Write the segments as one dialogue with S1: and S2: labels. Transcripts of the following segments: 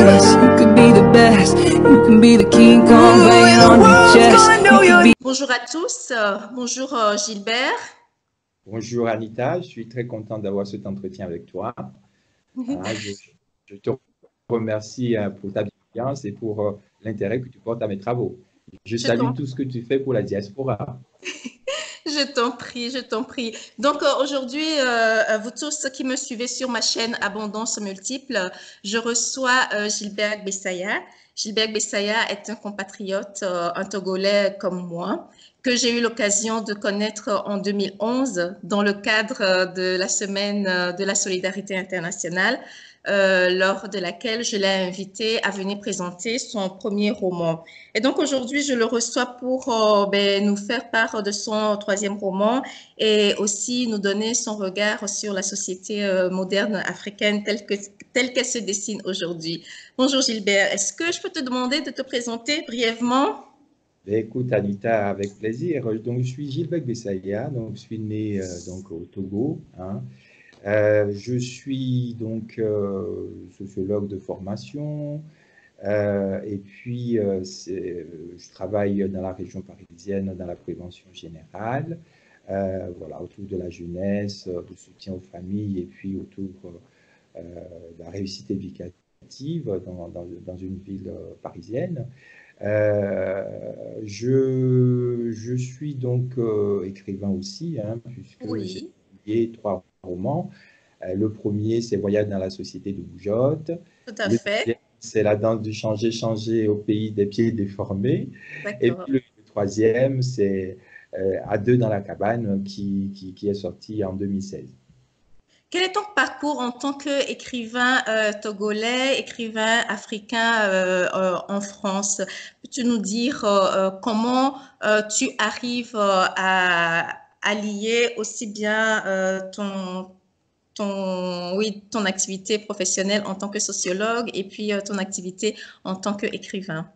S1: yes. You could be the best. You can be the King Kong playing on your chest.
S2: Bonjour à tous, bonjour Gilbert.
S3: Bonjour Anita, je suis très content d'avoir cet entretien avec toi. Je te remercie pour ta bienveillance et pour l'intérêt que tu portes à mes travaux. Je salue tout ce que tu fais pour la diaspora.
S2: Je t'en prie, je t'en prie. Donc aujourd'hui, vous tous qui me suivez sur ma chaîne Abondance Multiple, je reçois Gilbert Bessaya. Gilbert Bessaya est un compatriote, un Togolais comme moi, que j'ai eu l'occasion de connaître en 2011 dans le cadre de la Semaine de la Solidarité internationale, lors de laquelle je l'ai invité à venir présenter son premier roman. Et donc aujourd'hui, je le reçois pour nous faire part de son troisième roman et aussi nous donner son regard sur la société moderne africaine telle qu'elle se dessine aujourd'hui. Bonjour Gilbert, est-ce que je peux te demander de te présenter brièvement?
S3: Écoute Anita, avec plaisir. Donc, je suis Gilbert Bessaya, donc je suis né donc, au Togo. Je suis donc sociologue de formation. Et puis, je travaille dans la région parisienne dans la prévention générale, voilà, autour de la jeunesse, du soutien aux familles et puis autour de la réussite éducative dans une ville parisienne. Je suis donc écrivain aussi, puisque j'ai publié 3 romans. Le premier, c'est Voyage dans la société de Boujotte.
S2: Tout à fait.
S3: C'est La danse du changer au pays des pieds déformés. Et puis le troisième, c'est À deux dans la cabane qui est sorti en 2016.
S2: Quel est ton parcours en tant qu'écrivain togolais, écrivain africain en France? Peux-tu nous dire comment tu arrives à lier aussi bien ton activité professionnelle en tant que sociologue et puis ton activité en tant qu'écrivain?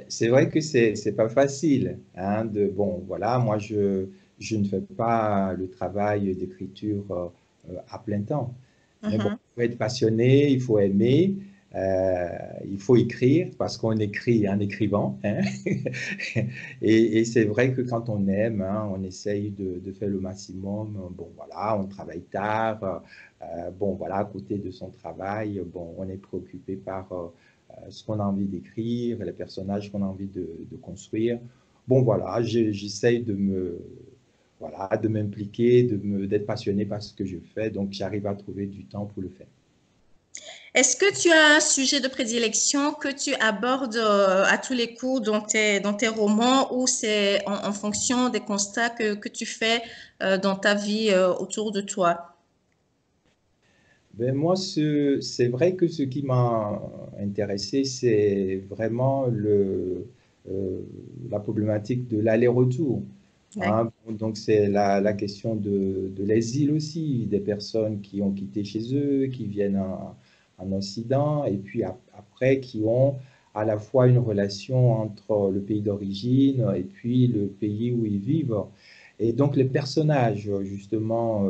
S3: C'est vrai que c'est pas facile. Bon, voilà, moi, je ne fais pas le travail d'écriture à plein temps. Mais bon, il faut être passionné, il faut aimer, il faut écrire parce qu'on écrit en écrivant. Et c'est vrai que quand on aime, on essaye de faire le maximum. Bon, voilà, on travaille tard. Bon, voilà, à côté de son travail, bon, on est préoccupé par ce qu'on a envie d'écrire, les personnages qu'on a envie de construire. Bon, voilà, j'essaye voilà, de m'impliquer, d'être passionné par ce que je fais, donc j'arrive à trouver du temps pour le faire.
S2: Est-ce que tu as un sujet de prédilection que tu abordes à tous les coups dans tes romans ou c'est en fonction des constats que tu fais dans ta vie autour de toi?
S3: Moi, c'est vrai que ce qui m'a intéressé, c'est vraiment la problématique de l'aller-retour. Donc, c'est la question de l'exil aussi, des personnes qui ont quitté chez eux, qui viennent en Occident, et puis après, qui ont à la fois une relation entre le pays d'origine et puis le pays où ils vivent. Et donc, les personnages, justement,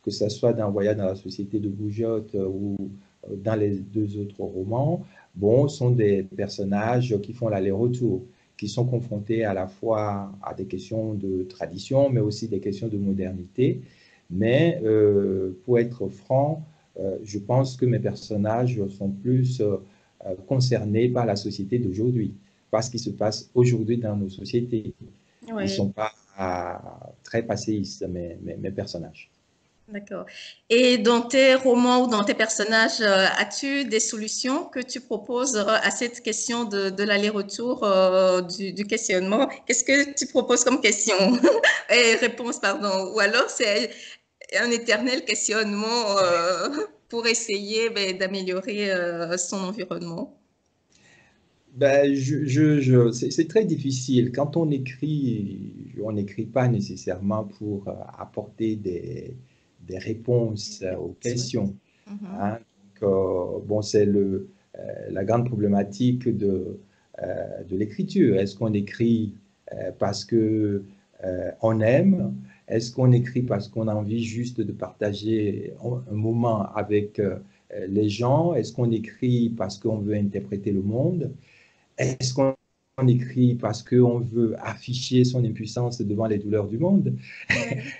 S3: que ce soit dans Voyage dans la société de Boujotte ou dans les 2 autres romans, bon, sont des personnages qui font l'aller-retour, qui sont confrontés à la fois à des questions de tradition, mais aussi des questions de modernité. Mais pour être franc, je pense que mes personnages sont plus concernés par la société d'aujourd'hui, par ce qui se passe aujourd'hui dans nos sociétés. Ils ne sont pas très passéistes, mes personnages.
S2: D'accord. Et dans tes romans ou dans tes personnages, as-tu des solutions que tu proposes à cette question de l'aller-retour du questionnement? Qu'est-ce que tu proposes comme question et réponse, pardon? Ou alors c'est un éternel questionnement pour essayer d'améliorer son environnement?
S3: C'est très difficile. Quand on n'écrit pas nécessairement pour apporter des réponses aux questions. Bon, c'est la grande problématique de l'écriture. Est-ce qu'on écrit parce que on aime? Est-ce qu'on écrit parce qu'on a envie juste de partager un moment avec les gens? Est-ce qu'on écrit parce qu'on veut interpréter le monde? Est-ce qu'on écrit parce qu'on veut afficher son impuissance devant les douleurs du monde?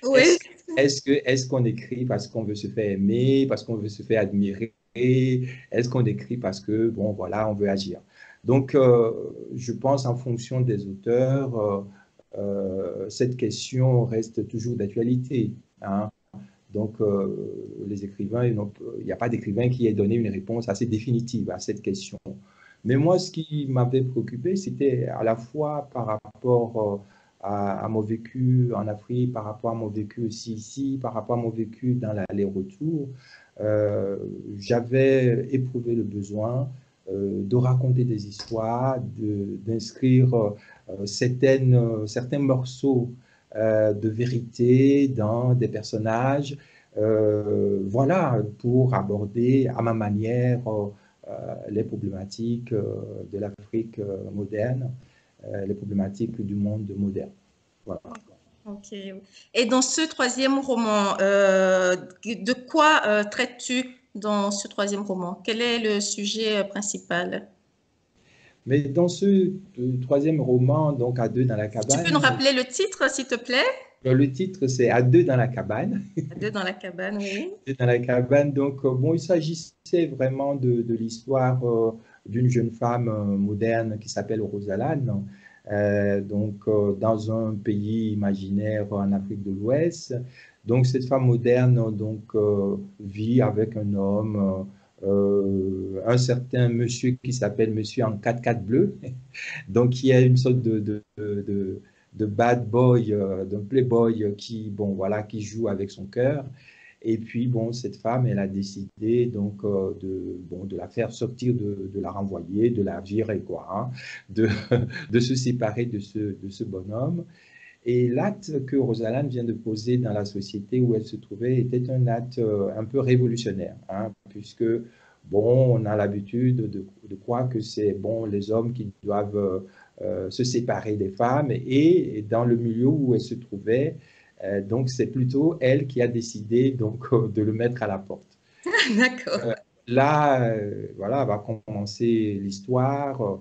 S2: Oui.
S3: Est-ce qu'on écrit parce qu'on veut se faire aimer, parce qu'on veut se faire admirer? Est-ce qu'on écrit parce que, bon, voilà, on veut agir? Donc, je pense en fonction des auteurs, cette question reste toujours d'actualité, hein. Donc, les écrivains, il n'y a pas d'écrivain qui ait donné une réponse assez définitive à cette question. Mais moi, ce qui m'avait préoccupé, c'était à la fois par rapport à mon vécu en Afrique, par rapport à mon vécu aussi ici, par rapport à mon vécu dans l'aller-retour. J'avais éprouvé le besoin de raconter des histoires, d'inscrire certains morceaux de vérité dans des personnages, voilà, pour aborder à ma manière les problématiques de l'Afrique moderne, les problématiques du monde moderne. Voilà.
S2: Ok. Et dans ce troisième roman, de quoi traites-tu dans ce troisième roman? Quel est le sujet principal?
S3: Mais dans ce troisième roman, donc À deux dans la
S2: Tu peux nous
S3: cabane,
S2: rappeler le titre, s'il te plaît?
S3: le titre c'est À deux dans la cabane.
S2: À deux dans la cabane, oui.
S3: Dans la cabane, donc bon, il s'agissait vraiment de l'histoire d'une jeune femme moderne qui s'appelle Rosalane, dans un pays imaginaire en Afrique de l'Ouest. Donc cette femme moderne vit avec un homme, un certain monsieur qui s'appelle Monsieur en 4x4 bleu, donc qui est une sorte de bad boy, d'un playboy qui, bon, voilà, qui joue avec son cœur. Et puis, bon, cette femme, elle a décidé donc de la faire sortir, de la renvoyer, de la virer, quoi, hein, de se séparer de ce bonhomme. Et l'acte que Rosalane vient de poser dans la société où elle se trouvait était un acte un peu révolutionnaire, hein, puisque, bon, on a l'habitude de croire que c'est, bon, les hommes qui doivent se séparer des femmes. Et dans le milieu où elle se trouvait, donc c'est plutôt elle qui a décidé donc de le mettre à la porte.
S2: D'accord.
S3: Là, voilà, va commencer l'histoire,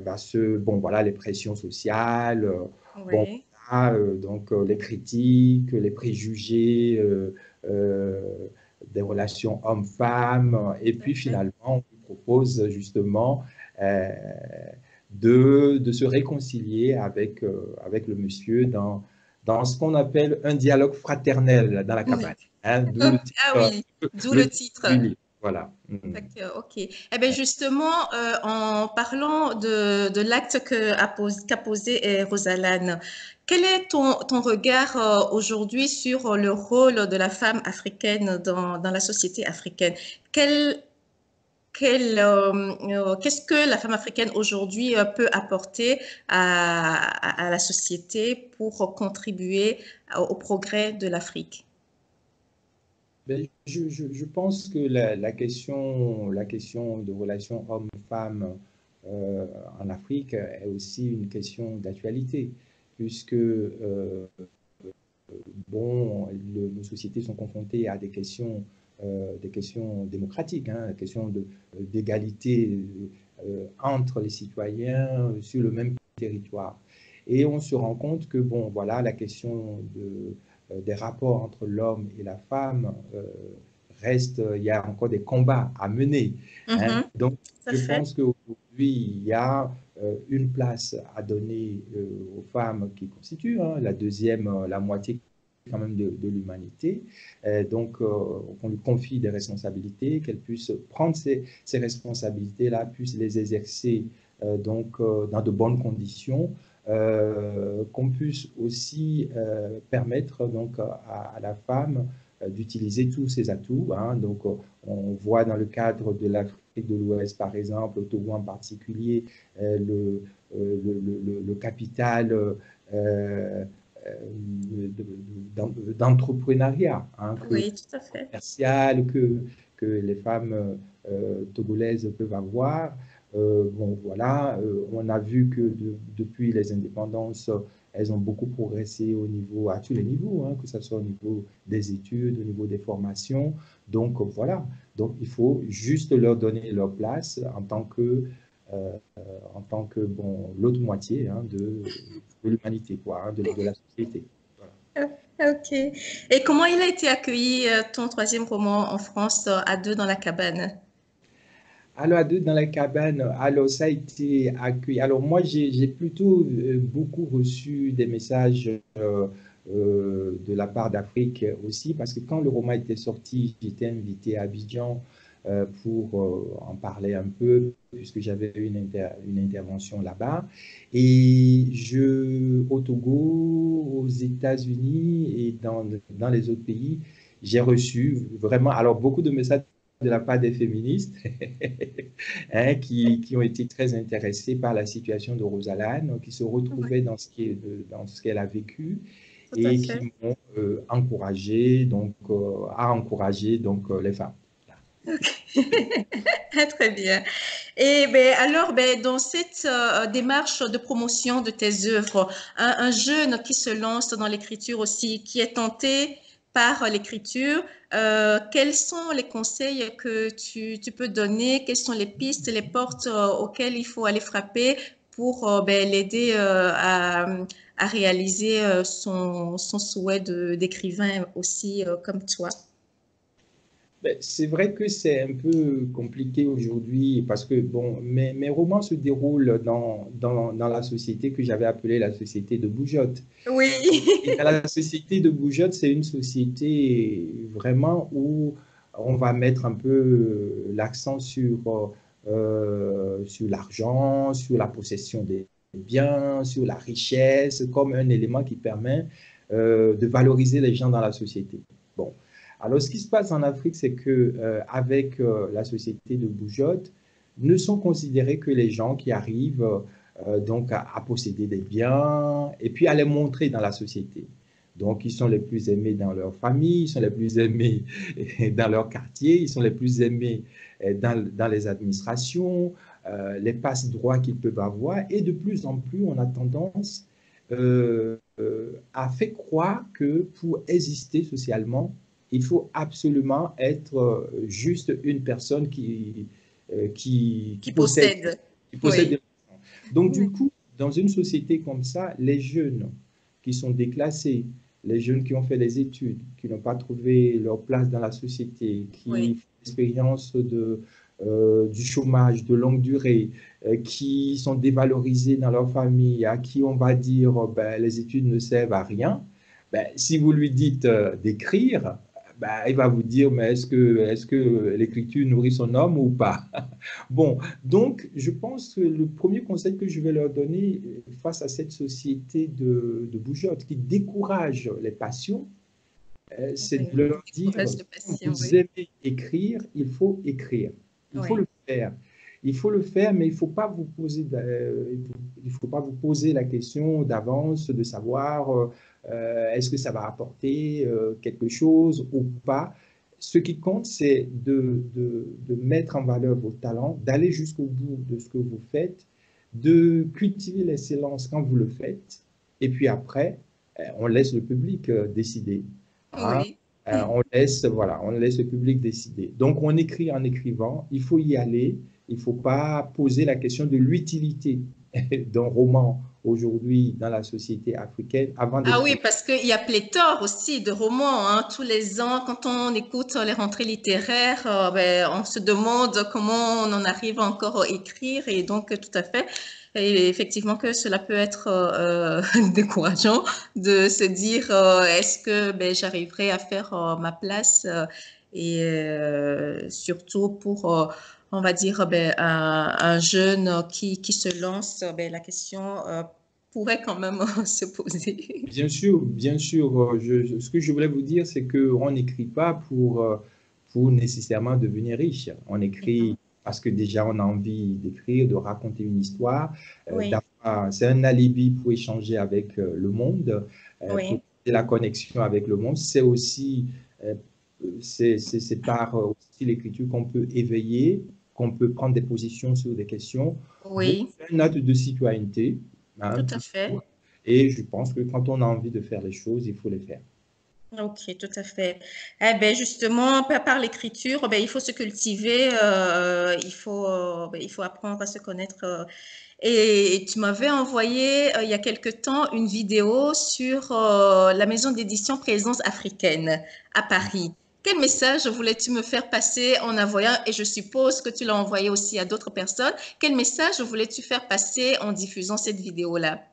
S3: bon, voilà, les pressions sociales, bon,
S2: Oui.
S3: voilà, les critiques, les préjugés euh, des relations hommes-femmes, et
S2: Tout à
S3: puis
S2: fait.
S3: finalement, on lui propose justement euh, de se réconcilier avec le monsieur dans ce qu'on appelle un dialogue fraternel dans la cabane,
S2: Oui.
S3: hein, d'où
S2: Ah oui, d'où le
S3: le titre
S2: titre.
S3: du livre. Voilà.
S2: D'accord, ok. Eh bien, justement, en parlant de l'acte qu'a posé Rosalane, quel est ton regard aujourd'hui sur le rôle de la femme africaine dans la société africaine? Qu'est-ce que la femme africaine aujourd'hui peut apporter à la société pour contribuer au progrès de l'Afrique?
S3: Ben, je pense que la question de relations hommes-femmes en Afrique est aussi une question d'actualité, puisque bon, nos sociétés sont confrontées à des questions démocratiques, hein, des questions d'égalité entre les citoyens sur le même territoire. Et on se rend compte que, bon, voilà, la question des rapports entre l'homme et la femme reste, il y a encore des combats à mener, hein.
S2: Mhm,
S3: Donc,
S2: tout à
S3: je
S2: fait.
S3: pense qu'aujourd'hui, il y a une place à donner aux femmes qui constituent la deuxième, la moitié quand même de l'humanité. On lui confie des responsabilités, qu'elle puisse prendre ces responsabilités-là, puisse les exercer dans de bonnes conditions, qu'on puisse aussi permettre donc à la femme d'utiliser tous ses atouts, hein. Donc, on voit dans le cadre de l'Afrique de l'Ouest, par exemple, au Togo en particulier, le capital d'entrepreneuriat, hein,
S2: Oui, tout à fait.
S3: commercial que les femmes togolaises peuvent avoir. Bon, voilà, on a vu que depuis les indépendances, elles ont beaucoup progressé à tous les niveaux, hein, que ce soit au niveau des études, au niveau des formations. Donc, voilà. Donc, il faut juste leur donner leur place euh, en tant que bon, l'autre moitié hein, de l'humanité, quoi, hein, de la société. Voilà.
S2: Ok. Et comment il a été accueilli, ton troisième roman en France, À deux dans la cabane?
S3: Alors, à deux dans la cabane, alors ça a été accueilli. Alors, moi, j'ai plutôt beaucoup reçu des messages de la part d'Afrique aussi, parce que quand le roman était sorti, j'étais invité à Abidjan pour en parler un peu, puisque j'avais une intervention là-bas. Et au Togo, aux États-Unis et dans les autres pays, j'ai reçu vraiment, alors beaucoup de messages de la part des féministes hein, qui ont été très intéressés par la situation de Rosalane, qui se
S2: Oui,
S3: retrouvaient dans ce qu'elle a vécu
S2: tout à
S3: et
S2: fait.
S3: qui m'ont encouragé à encourager les femmes.
S2: Très bien. Et ben, alors, ben, dans cette démarche de promotion de tes œuvres, un jeune qui se lance dans l'écriture aussi, qui est tenté par l'écriture, quels sont les conseils que tu peux donner? Quelles sont les pistes, les portes auxquelles il faut aller frapper pour ben, l'aider à réaliser son souhait d'écrivain aussi comme toi?
S3: Ben, c'est vrai que c'est un peu compliqué aujourd'hui parce que bon, mes romans se déroulent dans la société que j'avais appelée la société de Boujotte. Et dans
S2: Oui.
S3: la société de Boujotte, c'est une société vraiment où on va mettre un peu l'accent sur l'argent, sur la possession des biens, sur la richesse, comme un élément qui permet de valoriser les gens dans la société. Bon. Alors, ce qui se passe en Afrique, c'est que avec la société de Boujotte, ne sont considérés que les gens qui arrivent donc à posséder des biens et puis à les montrer dans la société. Donc, ils sont les plus aimés dans leur famille, ils sont les plus aimés dans leur quartier, ils sont les plus aimés dans les administrations, les passe-droits qu'ils peuvent avoir. Et de plus en plus, on a tendance à faire croire que pour exister socialement, il faut absolument être juste une personne
S2: Qui
S3: possède,
S2: possède.
S3: qui possède des
S2: Oui.
S3: enfants. Donc, du
S2: Oui.
S3: coup, dans une société comme ça, les jeunes qui sont déclassés, les jeunes qui ont fait les études, qui n'ont pas trouvé leur place dans la société, qui
S2: Oui.
S3: font l'expérience du chômage de longue durée, qui sont dévalorisés dans leur famille, à qui on va dire ben, les études ne servent à rien, ben, si vous lui dites d'écrire, ben, il va vous dire, mais est-ce que l'écriture nourrit son homme ou pas? Bon, donc je pense que le premier conseil que je vais leur donner face à cette société de bougeotte qui décourage les passions, c'est
S2: Oui.
S3: de leur
S2: Du
S3: dire,
S2: courage de
S3: quand
S2: patient,
S3: vous
S2: oui.
S3: aimez écrire, il faut écrire. Il faut
S2: Oui.
S3: le faire. Il faut le faire, mais il ne faut pas vous poser, il faut pas vous poser la question d'avance de savoir est-ce que ça va apporter quelque chose ou pas. Ce qui compte, c'est de mettre en valeur vos talents, d'aller jusqu'au bout de ce que vous faites, de cultiver l'excellence quand vous le faites, et puis après, on laisse le public décider. Hein.
S2: Oui.
S3: On laisse le public décider. Donc, on écrit en écrivant, il faut y aller, il ne faut pas poser la question de l'utilité d'un roman aujourd'hui dans la société africaine avant
S2: Ah oui,
S3: d'écrire.
S2: parce qu'il y a pléthore aussi de romans, hein. Tous les ans, quand on écoute les rentrées littéraires, ben, on se demande comment on en arrive encore à écrire et donc tout à fait. Et effectivement que cela peut être décourageant de se dire est-ce que ben, j'arriverai à faire ma place et surtout pour on va dire ben, un jeune qui se lance, ben, la question pourrait quand même se poser.
S3: Bien sûr, ce que je voulais vous dire, c'est qu'on n'écrit pas pour nécessairement devenir riche. On écrit parce que déjà on a envie d'écrire, de raconter une histoire.
S2: Oui,
S3: C'est un alibi pour échanger avec le monde, pour
S2: oui,
S3: créer la connexion avec le monde. C'est aussi, euh, c'est par aussi l'écriture qu'on peut éveiller, qu'on peut prendre des positions sur des questions. Donc,
S2: oui,
S3: c'est un acte de citoyenneté, hein,
S2: tout à
S3: tout
S2: fait.
S3: court. Et je pense que quand on a envie de faire les choses, il faut les faire.
S2: Ok, tout à fait. Eh ben justement, par l'écriture, ben, il faut se cultiver, il faut apprendre à se connaître. Et tu m'avais envoyé il y a quelque temps une vidéo sur la maison d'édition Présence africaine à Paris. Quel message voulais-tu me faire passer en envoyant, et je suppose que tu l'as envoyé aussi à d'autres personnes, quel message voulais-tu faire passer en diffusant cette vidéo-là?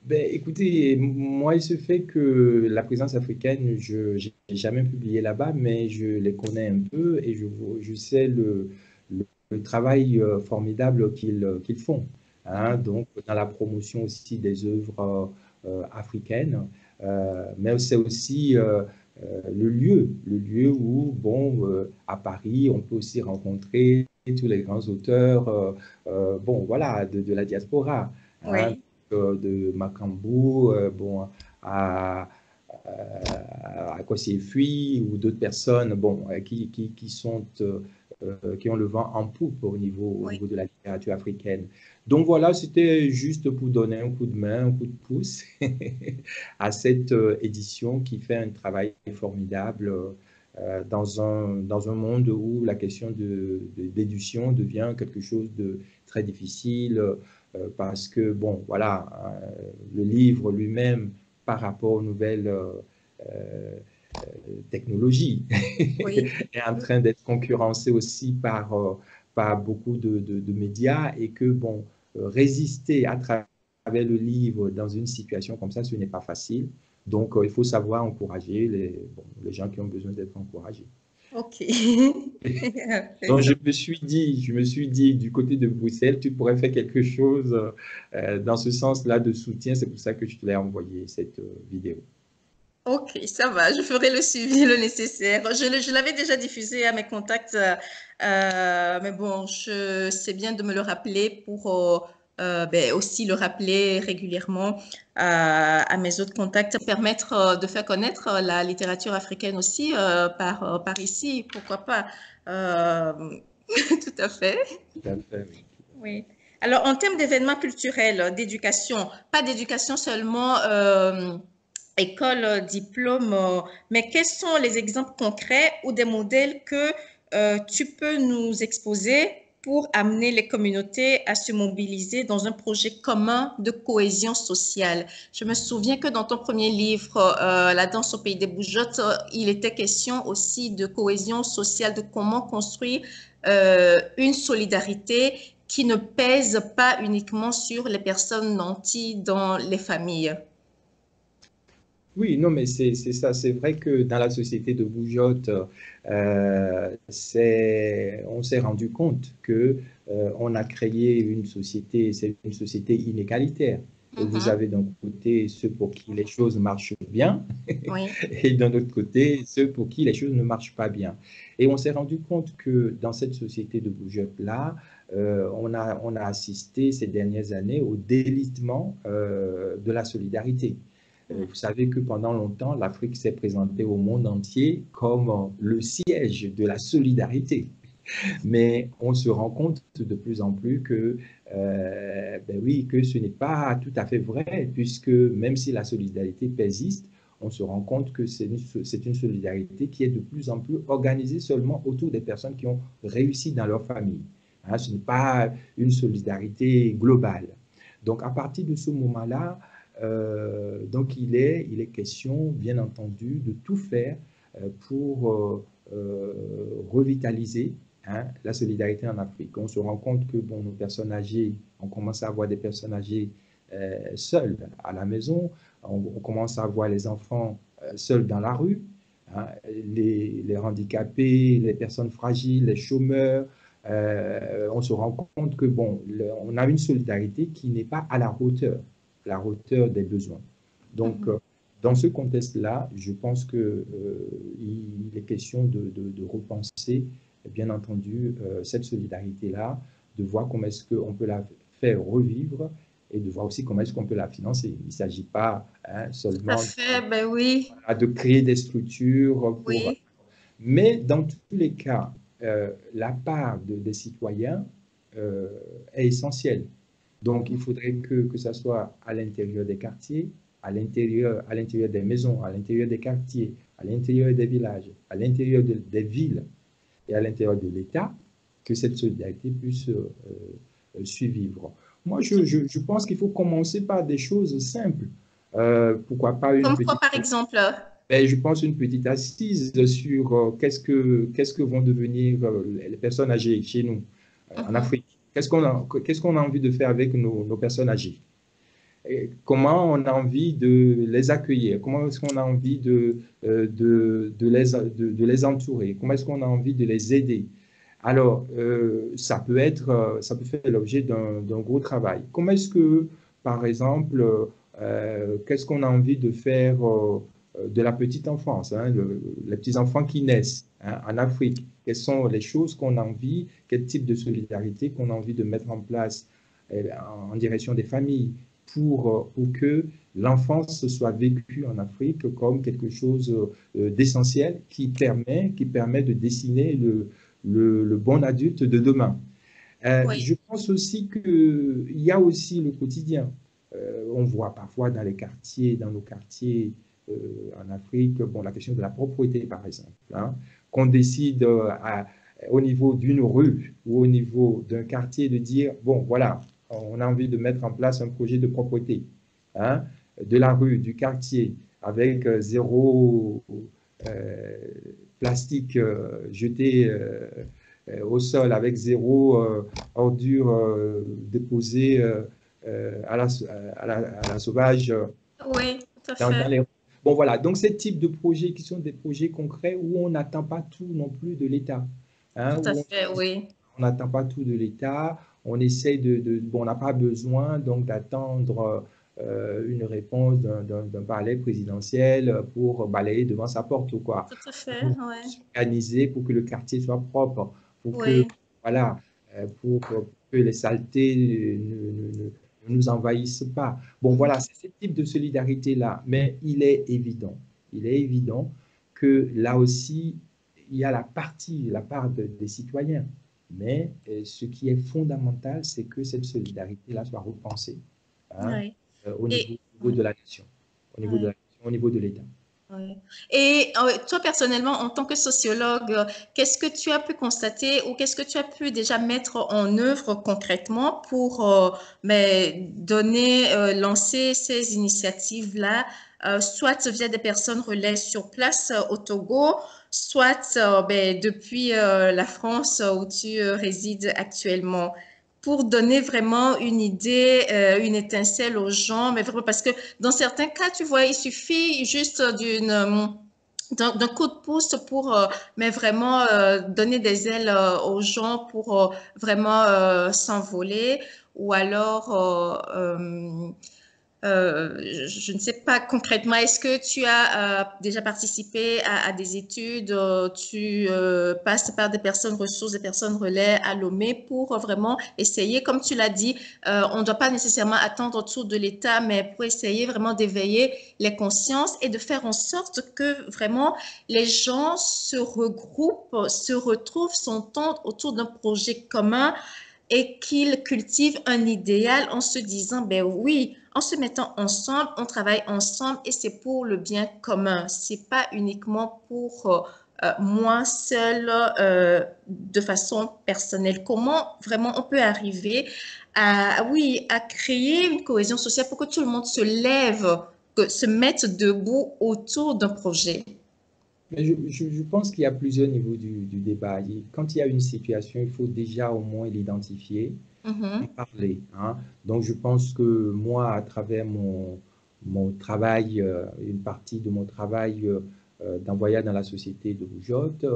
S3: Ben, écoutez, moi, il se fait que la présence africaine, je n'ai jamais publié là-bas, mais je les connais un peu et je sais le travail formidable qu'ils font. Hein. Donc, dans la promotion aussi des œuvres africaines, mais c'est aussi le lieu où, bon, à Paris, on peut aussi rencontrer tous les grands auteurs, bon, voilà, de la diaspora. Hein,
S2: Oui,
S3: de Macambou, bon, à, à Kossé-Fui ou d'autres personnes bon, qui sont, qui ont le vent en poupe au
S2: oui.
S3: niveau de la littérature africaine. Donc voilà, c'était juste pour donner un coup de main, un coup de pouce à cette édition qui fait un travail formidable dans un monde où la question d'édition devient quelque chose de très difficile parce que, bon, voilà, le livre lui-même, par rapport aux nouvelles technologies,
S2: Oui.
S3: est en train d'être concurrencé aussi par beaucoup de médias et que, bon, résister à travers le livre dans une situation comme ça, ce n'est pas facile. Donc, il faut savoir encourager bon, les gens qui ont besoin d'être encouragés.
S2: Ok.
S3: Donc, je me suis dit, du côté de Bruxelles, tu pourrais faire quelque chose dans ce sens-là de soutien. C'est pour ça que je te l'ai envoyé cette vidéo.
S2: Ok, ça va, je ferai le suivi, le nécessaire. Je l'avais déjà diffusé à mes contacts, mais bon, c'est bien de me le rappeler pour ben, aussi le rappeler régulièrement à mes autres contacts, permettre de faire connaître la littérature africaine aussi par ici, pourquoi pas. Euh, tout à fait.
S3: Tout à fait, oui.
S2: Oui. Alors, en termes d'événements culturels, d'éducation, pas d'éducation seulement école, diplôme, mais quels sont les exemples concrets ou des modèles que tu peux nous exposer pour amener les communautés à se mobiliser dans un projet commun de cohésion sociale? Je me souviens que dans ton premier livre, La danse au pays des bougeottes, il était question aussi de cohésion sociale, de comment construire une solidarité qui ne pèse pas uniquement sur les personnes nanties dans les familles.
S3: Oui, non, mais c'est ça. C'est vrai que dans la société de Boujotte, on s'est rendu compte que on a créé une société, c'est une société inégalitaire. Vous
S2: Mhm.
S3: avez d'un côté ceux pour qui les choses marchent bien
S2: Oui.
S3: et d'un autre côté ceux pour qui les choses ne marchent pas bien. Et on s'est rendu compte que dans cette société de Boujotte-là, on a assisté ces dernières années au délitement de la solidarité. Vous savez que pendant longtemps, l'Afrique s'est présentée au monde entier comme le siège de la solidarité. Mais on se rend compte de plus en plus que, ben oui, que ce n'est pas tout à fait vrai, puisque même si la solidarité persiste, on se rend compte que c'est une solidarité qui est de plus en plus organisée seulement autour des personnes qui ont réussi dans leur famille. Hein, ce n'est pas une solidarité globale. Donc, à partir de ce moment-là, donc il est question, bien entendu, de tout faire pour revitaliser hein, la solidarité en Afrique. On se rend compte que bon, nos personnes âgées, on commence à avoir des personnes âgées seules à la maison, on commence à voir les enfants seuls dans la rue, hein, les handicapés, les personnes fragiles, les chômeurs. On se rend compte que bon, on a une solidarité qui n'est pas à la hauteur des besoins. Donc,
S2: Mhm.
S3: dans ce contexte-là, je pense qu'il est question de repenser, bien entendu, cette solidarité-là, de voir comment est-ce qu'on peut la faire revivre et de voir aussi comment est-ce qu'on peut la financer. Il ne s'agit pas hein,
S2: Tout à
S3: seulement
S2: fait, ben oui,
S3: de créer des structures pour...
S2: oui.
S3: Mais dans tous les cas, la part des citoyens est essentielle. Donc, il faudrait que ça soit à l'intérieur des quartiers, à l'intérieur des maisons, à l'intérieur des quartiers, à l'intérieur des villages, à l'intérieur des villes et à l'intérieur de l'État, que cette solidarité puisse survivre. Moi, je pense qu'il faut commencer par des choses simples. Pourquoi pas une
S2: Comme quoi,
S3: petite...
S2: par exemple?
S3: Ben, je pense une petite assise sur qu'est-ce que vont devenir les personnes âgées chez nous, en
S2: Mhm.
S3: Afrique. Qu'est-ce qu'on a envie de faire avec nos personnes âgées? Et comment on a envie de les accueillir? Comment est-ce qu'on a envie de les entourer? Comment est-ce qu'on a envie de les aider? Alors, ça peut faire l'objet d'un gros travail. Comment est-ce que, par exemple, qu'est-ce qu'on a envie de faire de la petite enfance, hein, les petits enfants qui naissent hein, en Afrique? Quelles sont les choses qu'on a envie, quel type de solidarité qu'on a envie de mettre en place en direction des familles pour que l'enfance soit vécue en Afrique comme quelque chose d'essentiel qui permet de dessiner le bon adulte de demain.
S2: Oui,
S3: Je pense aussi qu'il y a aussi le quotidien. On voit parfois dans nos quartiers en Afrique, bon, la question de la propreté, par exemple, hein, qu'on décide au niveau d'une rue ou au niveau d'un quartier de dire, bon, voilà, on a envie de mettre en place un projet de propreté hein, de la rue, du quartier, avec zéro euh, plastique jeté au sol, avec zéro ordure déposée à la sauvage
S2: oui, tout à
S3: dans
S2: fait.
S3: les... Bon, voilà. Donc, ce type de projets qui sont des projets concrets où on n'attend pas tout non plus de l'État. Hein,
S2: Tout à
S3: où
S2: fait, oui.
S3: on n'attend pas tout de l'État. On essaye bon, on n'a pas besoin donc d'attendre une réponse d'un palais présidentiel pour balayer devant sa porte ou quoi.
S2: Tout à fait,
S3: Pour
S2: oui.
S3: s'organiser pour que le quartier soit propre, pour que,
S2: Oui,
S3: voilà, pour que les saletés ne nous envahissent pas. Bon,
S2: mhm,
S3: voilà, c'est ce type de solidarité-là. Mais il est évident que là aussi, il y a la part des citoyens. Mais ce qui est fondamental, c'est que cette solidarité-là soit repensée hein,
S2: oui.
S3: au
S2: Et,
S3: niveau de la nation, au niveau de
S2: oui.
S3: la nation, au niveau de l'État.
S2: Ouais. Et toi, personnellement, en tant que sociologue, qu'est-ce que tu as pu constater ou qu'est-ce que tu as pu déjà mettre en œuvre concrètement pour mais donner, lancer ces initiatives-là, soit via des personnes relais sur place au Togo, soit ben, depuis la France où tu résides actuellement, pour donner vraiment une idée, une étincelle aux gens, mais vraiment parce que dans certains cas, tu vois, il suffit juste d'un coup de pouce pour mais vraiment donner des ailes aux gens pour vraiment s'envoler ou alors je ne sais pas concrètement, est-ce que tu as déjà participé à des études, tu passes par des personnes ressources, des personnes relais à Lomé pour vraiment essayer, comme tu l'as dit, on ne doit pas nécessairement attendre autour de l'État, mais pour essayer vraiment d'éveiller les consciences et de faire en sorte que vraiment les gens se regroupent, se retrouvent, s'entendent autour d'un projet commun et qu'ils cultivent un idéal en se disant, ben oui, en se mettant ensemble, on travaille ensemble et c'est pour le bien commun. C'est pas uniquement pour moi seul de façon personnelle. Comment vraiment on peut arriver à, oui, à créer une cohésion sociale pour que tout le monde se lève, que, se mette debout autour d'un projet.
S3: Mais je pense qu'il y a plusieurs niveaux du débat. Quand il y a une situation, il faut déjà au moins l'identifier, en
S2: Mhm,
S3: parler. Hein. Donc, je pense que moi, à travers mon travail, une partie de mon travail d'envoyé dans la société de Boujotte,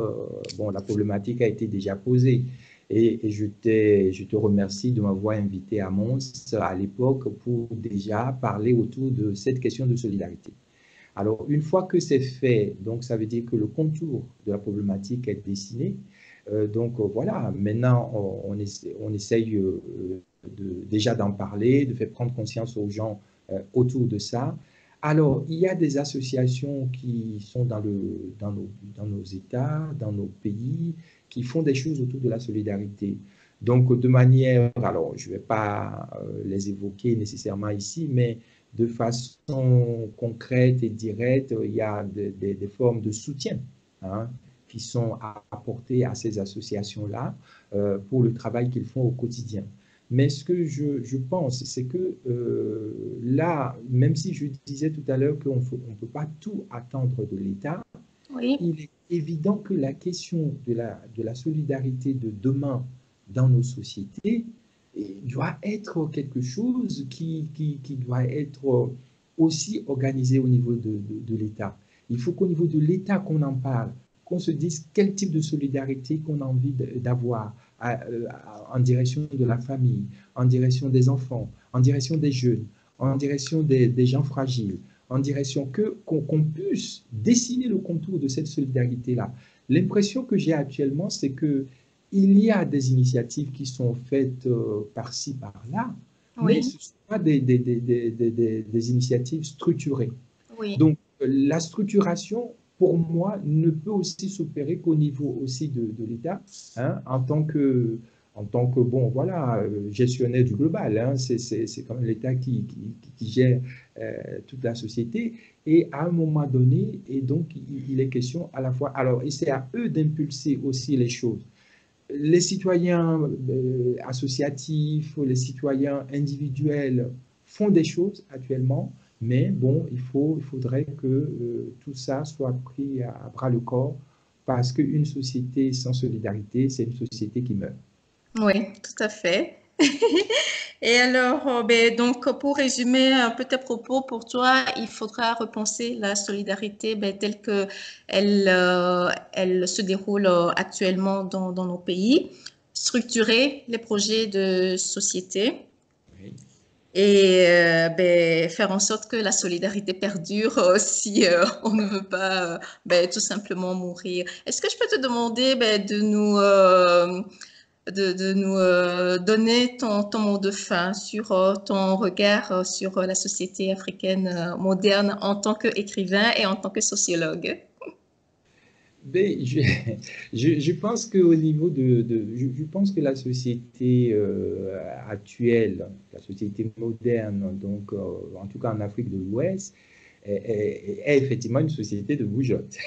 S3: bon, la problématique a été déjà posée. Et je te remercie de m'avoir invité à Mons à l'époque pour déjà parler autour de cette question de solidarité. Alors, une fois que c'est fait, donc ça veut dire que le contour de la problématique est dessiné. Voilà, maintenant on essaye déjà d'en parler, de faire prendre conscience aux gens autour de ça. Alors, il y a des associations qui sont dans nos États, dans nos pays, qui font des choses autour de la solidarité. Donc, de manière, alors je ne vais pas les évoquer nécessairement ici, mais de façon concrète et directe, il y a des formes de soutien, hein, qui sont apportées à ces associations-là pour le travail qu'ils font au quotidien. Mais ce que je pense, c'est que là, même si je disais tout à l'heure qu'on ne peut pas tout attendre de l'État,
S2: Oui.
S3: il est évident que la question de la solidarité de demain dans nos sociétés doit être quelque chose qui doit être aussi organisé au niveau de l'État. Il faut qu'au niveau de l'État qu'on en parle, qu'on se dise quel type de solidarité qu'on a envie d'avoir en direction de la famille, en direction des enfants, en direction des jeunes, en direction des gens fragiles, en direction qu'on puisse dessiner le contour de cette solidarité-là. L'impression que j'ai actuellement, c'est que il y a des initiatives qui sont faites par-ci, par-là, mais
S2: Oui.
S3: ce ne sont pas des initiatives structurées.
S2: Oui.
S3: Donc, la structuration, pour moi, ne peut aussi s'opérer qu'au niveau aussi de l'État, hein, en tant que bon, voilà, gestionnaire du global. Hein, c'est quand même l'État qui gère toute la société. Et à un moment donné, et donc, il est question à la fois, alors, et c'est à eux d'impulser aussi les choses. Les citoyens associatifs, les citoyens individuels font des choses actuellement, mais bon, il faudrait que tout ça soit pris à bras le corps parce qu'une société sans solidarité, c'est une société qui meurt.
S2: Oui, tout à fait. Et alors, ben, donc, pour résumer un peu tes propos, pour toi, il faudra repenser la solidarité ben, telle que elle se déroule actuellement dans nos pays, structurer les projets de société
S3: Oui.
S2: et ben, faire en sorte que la solidarité perdure si on ne veut pas ben, tout simplement mourir. Est-ce que je peux te demander ben, de nous donner ton mot de fin sur ton regard sur la société africaine moderne en tant qu'écrivain et en tant que sociologue?
S3: Ben, je pense qu'au niveau je pense que la société actuelle, la société moderne, donc en tout cas en Afrique de l'Ouest, est effectivement une société de bougeotte.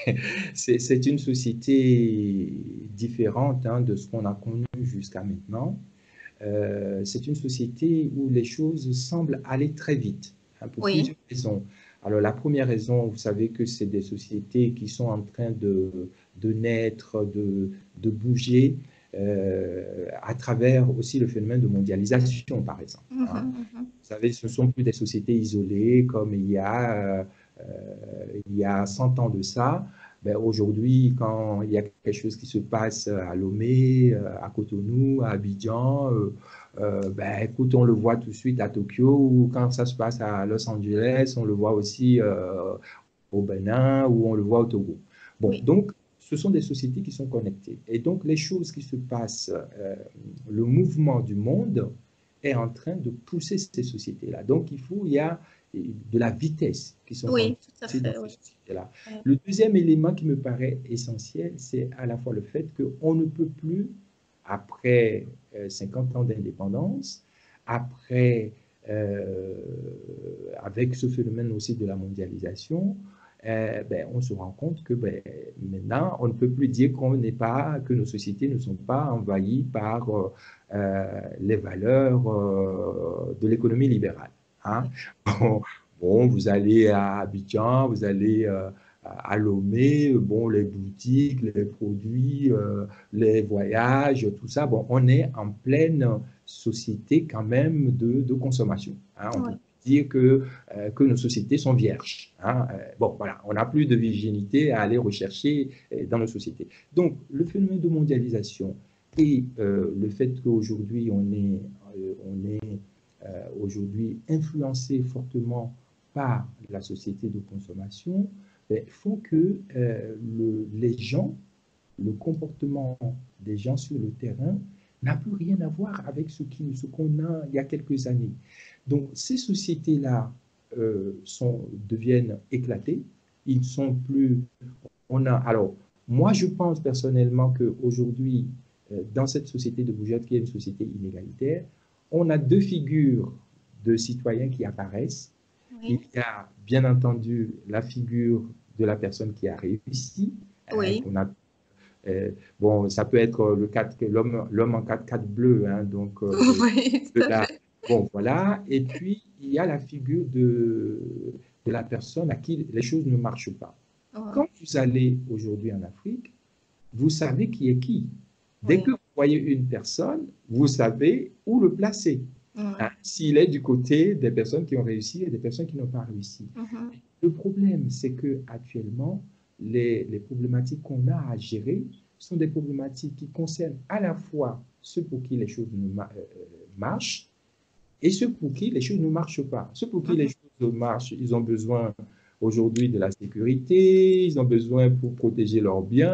S3: C'est une société différente, hein, de ce qu'on a connu jusqu'à maintenant. C'est une société où les choses semblent aller très vite, hein, pour
S2: Oui,
S3: plusieurs raisons. Alors, la première raison, vous savez que c'est des sociétés qui sont en train de naître, de bouger à travers aussi le phénomène de mondialisation, par exemple. Hein.
S2: mhm, mhm.
S3: Vous savez, ce ne sont plus des sociétés isolées comme il y a 100 ans de ça. Ben, aujourd'hui, quand il y a quelque chose qui se passe à Lomé, à Cotonou, à Abidjan, ben, écoute, on le voit tout de suite à Tokyo, ou quand ça se passe à Los Angeles, on le voit aussi au Bénin, ou on le voit au Togo. Bon,
S2: Oui,
S3: donc, ce sont des sociétés qui sont connectées. Et donc, les choses qui se passent, le mouvement du monde est en train de pousser ces sociétés-là. Donc, il y a de la vitesse qui sont en
S2: oui, tout à
S3: dans
S2: fait,
S3: ces
S2: oui.
S3: sociétés-là.
S2: Ouais.
S3: Le deuxième élément qui me paraît essentiel, c'est à la fois le fait qu'on ne peut plus, après 50 ans d'indépendance, après, euh, avec ce phénomène aussi de la mondialisation, ben, on se rend compte que ben, maintenant, on ne peut plus dire qu'on n'est pas, que nos sociétés ne sont pas envahies par les valeurs de l'économie libérale. Hein.
S2: Ouais.
S3: Bon, bon, vous allez à Abidjan, vous allez à Lomé, bon, les boutiques, les produits, les voyages, tout ça, bon, on est en pleine société quand même de consommation. Hein. On peut
S2: Ouais.
S3: dire que nos sociétés sont vierges. Hein. Bon, voilà, on n'a plus de virginité à aller rechercher dans nos sociétés. Donc, le phénomène de mondialisation et le fait qu'aujourd'hui, on est aujourd'hui influencé fortement par la société de consommation, font que les gens, le comportement des gens sur le terrain n'a plus rien à voir avec ce qu'on a il y a quelques années. Donc ces sociétés-là deviennent éclatées. Ils ne sont plus. Alors, moi, je pense personnellement qu'aujourd'hui, dans cette société de bougeotte qui est une société inégalitaire, on a deux figures de citoyens qui apparaissent. Il
S2: Oui.
S3: y a bien entendu la figure de la personne qui a réussi, hein,
S2: Oui.
S3: qu'on a, bon, ça peut être l'homme en 4x4 bleu, hein, donc
S2: Oui, tout à
S3: là,
S2: fait.
S3: bon, voilà. Et puis, il y a la figure de la personne à qui les choses ne marchent pas.
S2: Ouais.
S3: Quand vous allez aujourd'hui en Afrique, vous savez qui est qui. Dès
S2: Oui.
S3: que vous voyez une personne, vous savez où le placer.
S2: Ouais.
S3: Hein, s'il est du côté des personnes qui ont réussi et des personnes qui n'ont pas réussi.
S2: Mhm.
S3: Le problème, c'est que actuellement, les problématiques qu'on a à gérer sont des problématiques qui concernent à la fois ceux pour qui les choses marchent et ceux pour qui les choses ne marchent pas. Ceux pour qui les
S2: Mhm.
S3: choses marchent, ils ont besoin aujourd'hui de la sécurité, ils ont besoin pour protéger leurs biens.